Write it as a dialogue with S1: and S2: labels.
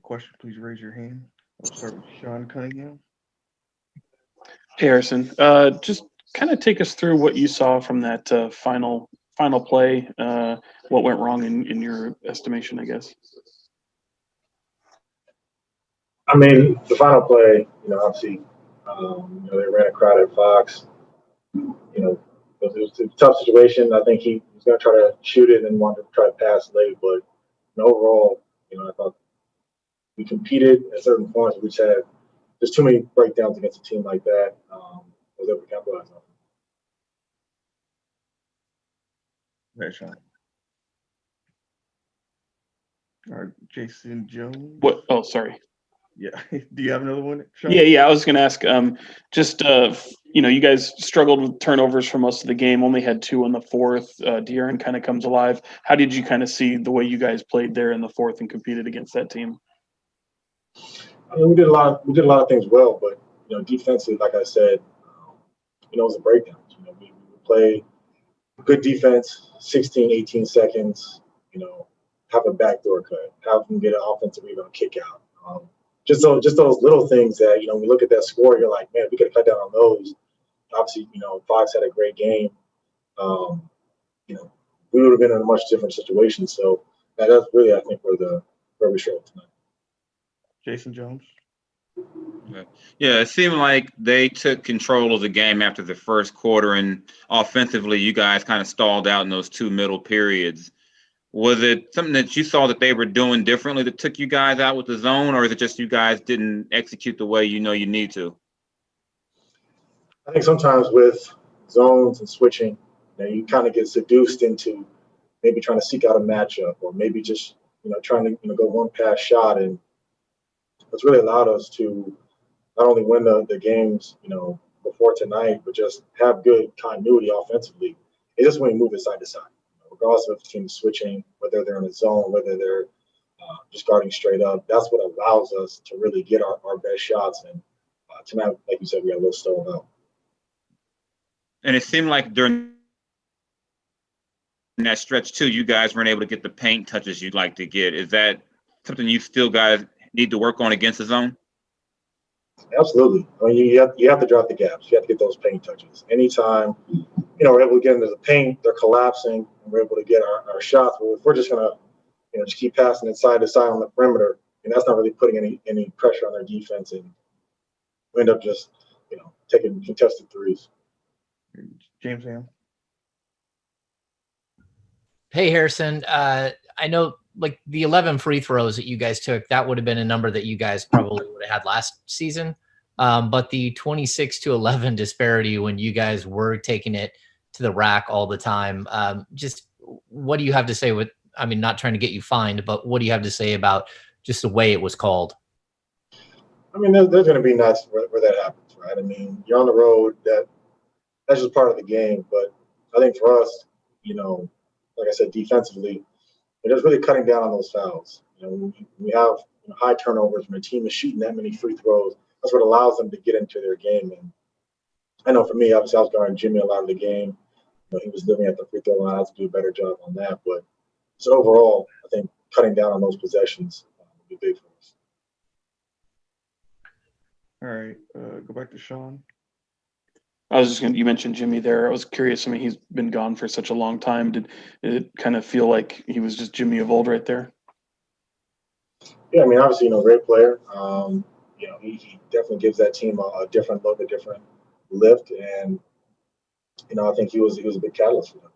S1: question, please raise your hand. I'll start with Sean Cunningham.
S2: Hey, Harrison. Just kind of take us through what you saw from that final play. What went wrong in your estimation, I guess?
S3: I mean, the final play, obviously, they ran a crowded Fox. It was a tough situation. I think he was going to try to shoot it and wanted to try to pass late, but overall, I thought we competed at certain points. We just had just too many breakdowns against a team like that. Was able to capitalize on.
S1: Right, Sean. All right, Jason Jones.
S2: What? Oh, sorry.
S1: Yeah. Do you have another one, Sean?
S2: Yeah. I was going to ask. You guys struggled with turnovers for most of the game. Only had 2 in the fourth. De'Aaron kind of comes alive. How did you kind of see the way you guys played there in the fourth and competed against that team?
S3: I mean, we did a lot of things well, but defensively, like I said, it was a breakdown. We play good defense, 16, 18 seconds. Have a backdoor cut, have them get an offensive rebound, kick out. Just those little things that when we look at that score, you're like, man, we could have cut down on those. Obviously, Fox had a great game. We would have been in a much different situation. So that's really, I think, where we struggled tonight.
S1: Jason Jones.
S4: Yeah, it seemed like they took control of the game after the first quarter, and offensively, you guys kind of stalled out in those 2 middle periods. Was it something that you saw that they were doing differently that took you guys out with the zone, or is it just you guys didn't execute the way you need to?
S3: I think sometimes with zones and switching, you kind of get seduced into maybe trying to seek out a matchup, or maybe just trying to go one pass shot, and it's really allowed us to not only win the games before tonight, but just have good continuity offensively. It's just when you move it side to side, regardless of if the team is switching, whether they're in a zone, whether they're just guarding straight up. That's what allows us to really get our best shots. And tonight, like you said, we got a little stolen out.
S4: And it seemed like during that stretch too, you guys weren't able to get the paint touches you'd like to get. Is that something you still guys need to work on against the zone?
S3: Absolutely. I mean, you have to drop the gaps. You have to get those paint touches. Anytime, we're able to get into the paint, they're collapsing, and we're able to get our shots. But if we're just going to, just keep passing it side to side on the perimeter, and that's not really putting any pressure on their defense, and we end up just, taking contested threes.
S1: James Ham.
S5: Hey, Harrison. I know like the 11 free throws that you guys took, that would have been a number that you guys probably would have had last season. But the 26-11 disparity when you guys were taking it to the rack all the time, just what do you have to say not trying to get you fined, but what do you have to say about just the way it was called?
S3: I mean, there's going to be nights where that happens, right? I mean, you're on the road, that's just part of the game. But I think for us, like I said, defensively, it is really cutting down on those fouls. We have high turnovers when a team is shooting that many free throws. That's what allows them to get into their game. And I know for me, obviously, I was guarding Jimmy a lot of the game. He was living at the free throw line. I had to do a better job on that. But so overall, I think cutting down on those possessions would be big for us.
S1: All right, go back to Sean.
S2: I was just you mentioned Jimmy there. I was curious. I mean, he's been gone for such a long time. Did it kind of feel like he was just Jimmy of old right there?
S3: Yeah, I mean, obviously, great player. He definitely gives that team a different look, a different lift, and I think he was a big catalyst for them.